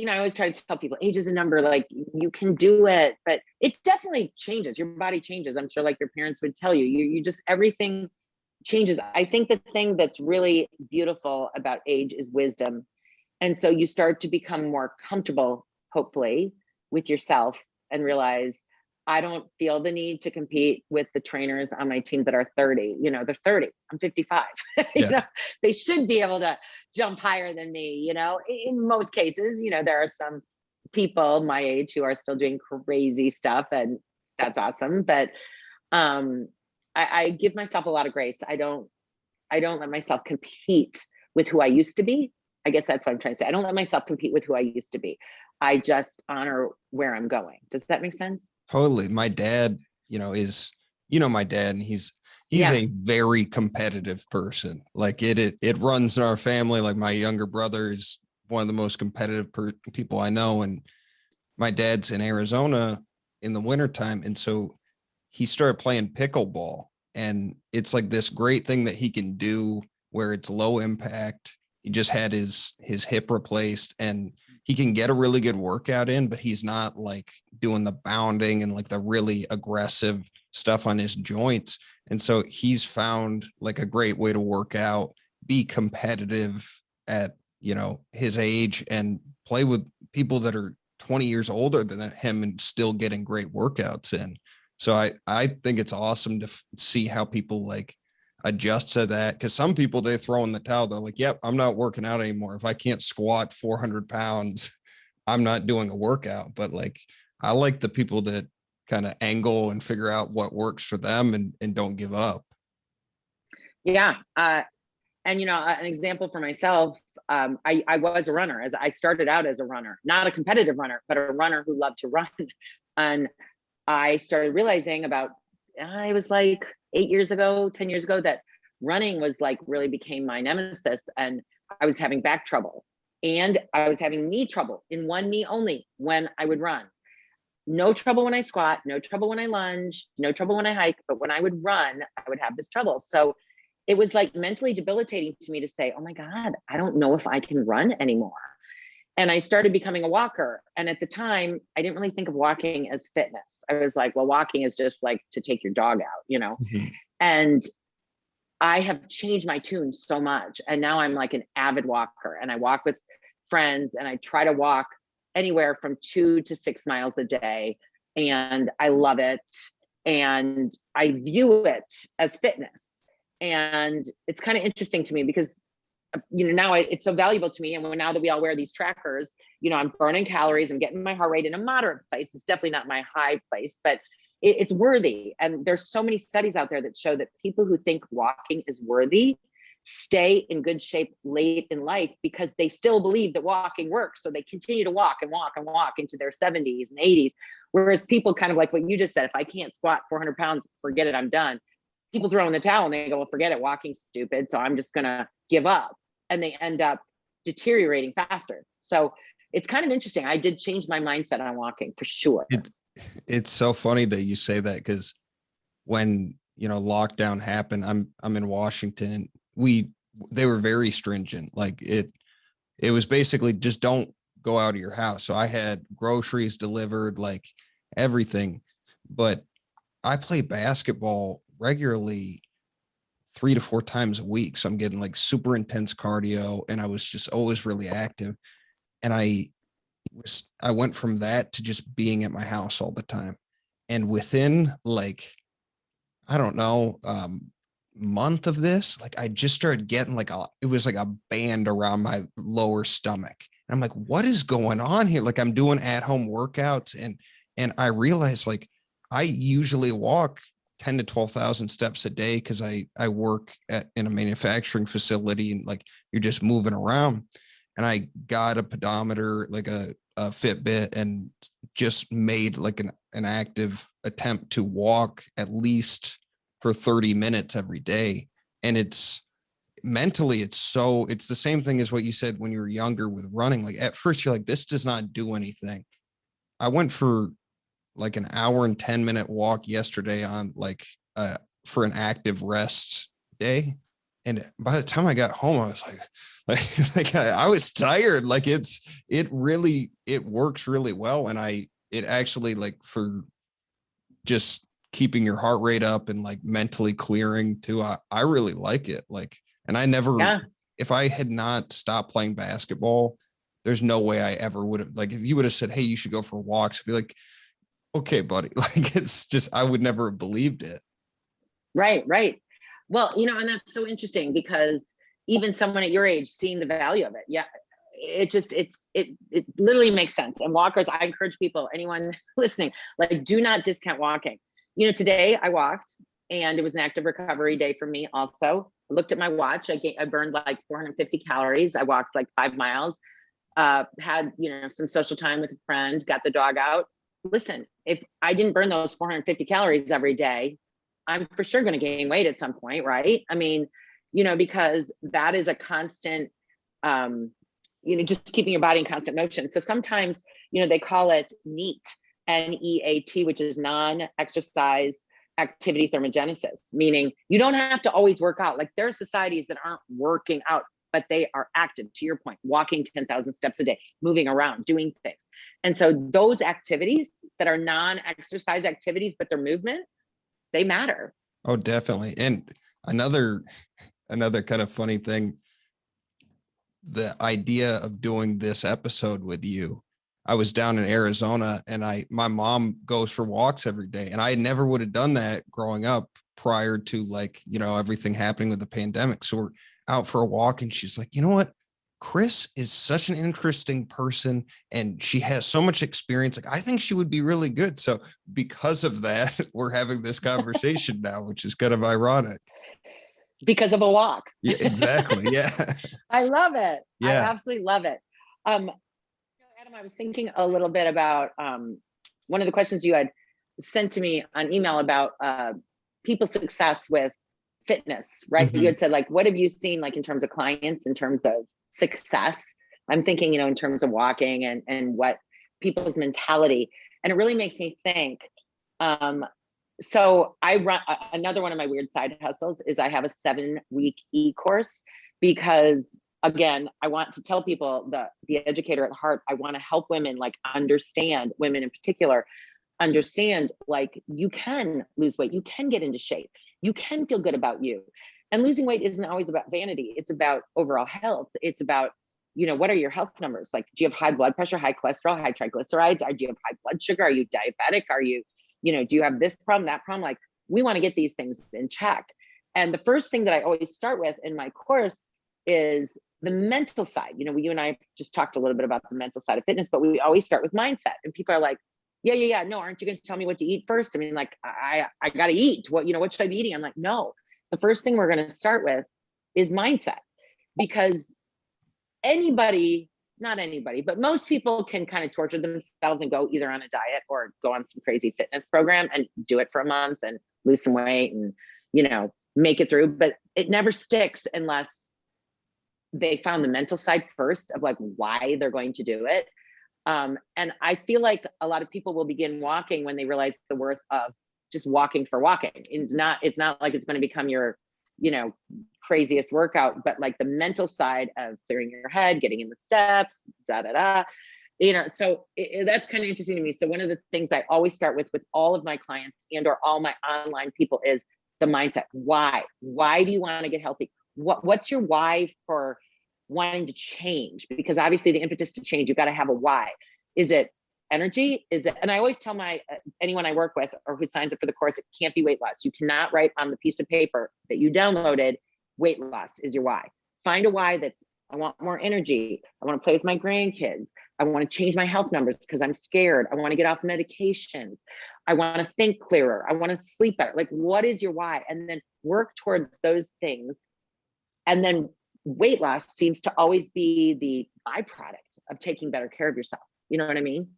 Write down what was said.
I always try to tell people age is a number, like you can do it, but it definitely changes. Your body changes. I'm sure like your parents would tell you, you just, everything changes. I think the thing that's really beautiful about age is wisdom. And so you start to become more comfortable, hopefully, with yourself and realize I don't feel the need to compete with the trainers on my team that are 30. They're 30. I'm 55. Yeah. They should be able to jump higher than me, in most cases. There are some people my age who are still doing crazy stuff, and that's awesome. But I give myself a lot of grace. I don't let myself compete with who I used to be. I guess that's what I'm trying to say. I don't let myself compete with who I used to be. I just honor where I'm going. Does that make sense? Totally. My dad, is, my dad, and he's Yeah. a very competitive person. Like it runs in our family. Like my younger brother is one of the most competitive people I know. And my dad's in Arizona in the wintertime. And so he started playing pickleball, and it's like this great thing that he can do where it's low impact. He just had his hip replaced, and he can get a really good workout in, but he's not like doing the bounding and like the really aggressive stuff on his joints. And so he's found like a great way to work out, be competitive at, his age, and play with people that are 20 years older than him and still getting great workouts in. So I think it's awesome to see how people like adjust to that, because some people, they throw in the towel. They're like, yep, I'm not working out anymore. If I can't squat 400 pounds, I'm not doing a workout. But like, I like the people that kind of angle and figure out what works for them and don't give up. Yeah. And an example for myself, I was a runner. As I started out as a runner, not a competitive runner, but a runner who loved to run. And I started realizing it was like 10 years ago, that running was like really became my nemesis. And I was having back trouble, and I was having knee trouble in one knee only when I would run. No trouble when I squat, no trouble when I lunge, no trouble when I hike. But when I would run, I would have this trouble. So it was like mentally debilitating to me to say, oh my God, I don't know if I can run anymore. And I started becoming a walker. And at the time, I didn't really think of walking as fitness. I was like, well, walking is just like to take your dog out, Mm-hmm. And I have changed my tune so much. And now I'm like an avid walker, and I walk with friends, and I try to walk anywhere from 2 to 6 miles a day. And I love it. And I view it as fitness. And it's kind of interesting to me because now it's so valuable to me. And now that we all wear these trackers, I'm burning calories, I'm getting my heart rate in a moderate place. It's definitely not my high place, but it's worthy. And there's so many studies out there that show that people who think walking is worthy stay in good shape late in life, because they still believe that walking works. So they continue to walk and walk and walk into their 70s and 80s. Whereas people kind of like what you just said, if I can't squat 400 pounds, forget it, I'm done. People throw in the towel and they go, well, forget it, walking's stupid, so I'm just going to give up. And they end up deteriorating faster. So it's kind of interesting. I did change my mindset on walking for sure. It's so funny that you say that, because when, lockdown happened, I'm in Washington. They were very stringent. Like it was basically just don't go out of your house. So I had groceries delivered, like everything. But I play basketball regularly 3 to 4 times a week. So I'm getting like super intense cardio, and I was just always really active. And I went from that to just being at my house all the time. And within like, I don't know, month of this, like I just started getting it was like a band around my lower stomach. And I'm like, what is going on here? Like I'm doing at home workouts, and I realized like I usually walk 10 to 12,000 steps a day, because I work in a manufacturing facility, and like you're just moving around. And I got a pedometer, like a Fitbit, and just made like an active attempt to walk at least for 30 minutes every day. And it's mentally, it's the same thing as what you said when you were younger with running. Like at first you're like, this does not do anything. I went for like an hour and 10-minute walk yesterday on like for an active rest day. And by the time I got home, I was Like I was tired. Like it works really well. And it actually, like, for just keeping your heart rate up and like mentally clearing too, I really like it. Like, and I never, Yeah. if I had not stopped playing basketball, there's no way I ever would have, like, if you would have said, hey, you should go for walks, I'd be like, okay, buddy. Like, it's just, I would never have believed it. Right, right. Well, and that's so interesting because even someone at your age seeing the value of it. Yeah. It literally makes sense. And walkers, I encourage people, anyone listening, like, do not discount walking. Today I walked and it was an active recovery day for me also. I looked at my watch. I burned like 450 calories. I walked like 5 miles, had, some social time with a friend, got the dog out. Listen, if I didn't burn those 450 calories every day, I'm for sure going to gain weight at some point, right? I mean, because that is a constant, just keeping your body in constant motion. So sometimes, they call it NEAT, NEAT, which is non-exercise activity thermogenesis, meaning you don't have to always work out. Like, there are societies that aren't working out, but they are active, to your point, walking 10,000 steps a day, moving around, doing things. And so those activities that are non-exercise activities, but they're movement, they matter. Oh, definitely. And another kind of funny thing, the idea of doing this episode with you, I was down in Arizona and my mom goes for walks every day. And I never would have done that growing up prior to, like, everything happening with the pandemic. So we're out for a walk and she's like, you know what? Chris is such an interesting person and she has so much experience. Like, I think she would be really good. So because of that, we're having this conversation now, which is kind of ironic. Because of a walk. Yeah, exactly. Yeah. I love it. I Yeah. absolutely love it. Adam, I was thinking a little bit about one of the questions you had sent to me on email about people's success with fitness, right? Mm-hmm. You had said, like, what have you seen, like, in terms of clients, in terms of success? I'm thinking, in terms of walking and what people's mentality. And it really makes me think. So I run another one of my weird side hustles is I have a 7-week e-course because, again, I want to tell people, the educator at heart, I want to help women, like, understand, women in particular, understand, like, you can lose weight, you can get into shape, you can feel good about you. And losing weight isn't always about vanity. It's about overall health. It's about, what are your health numbers? Like, do you have high blood pressure, high cholesterol, high triglycerides? Do you have high blood sugar? Are you diabetic? Are you, do you have this problem, that problem? Like, we want to get these things in check. And the first thing that I always start with in my course is the mental side. You and I just talked a little bit about the mental side of fitness, but we always start with mindset. And people are like, yeah. No, aren't you going to tell me what to eat first? I mean, like, I got to eat. What should I be eating? I'm like, no, the first thing we're going to start with is mindset, because not anybody, but most people can kind of torture themselves and go either on a diet or go on some crazy fitness program and do it for a month and lose some weight and, make it through. But it never sticks unless they found the mental side first of, like, why they're going to do it. And I feel like a lot of people will begin walking when they realize the worth of just walking for walking. It's not like it's going to become your, craziest workout, but like the mental side of clearing your head, getting in the steps, so that's kind of interesting to me. So one of the things I always start with all of my clients and or all my online people is the mindset. Why do you want to get healthy? What's your why for wanting to change? Because obviously the impetus to change, you've got to have a why. Is it energy? Is it, and I always tell anyone I work with or who signs up for the course, it can't be weight loss. You cannot write on the piece of paper that you downloaded, weight loss is your why. Find a why that's, I want more energy. I want to play with my grandkids. I want to change my health numbers because I'm scared. I want to get off medications. I want to think clearer. I want to sleep better. Like, what is your why? And then work towards those things. And then weight loss seems to always be the byproduct of taking better care of yourself. You know what I mean?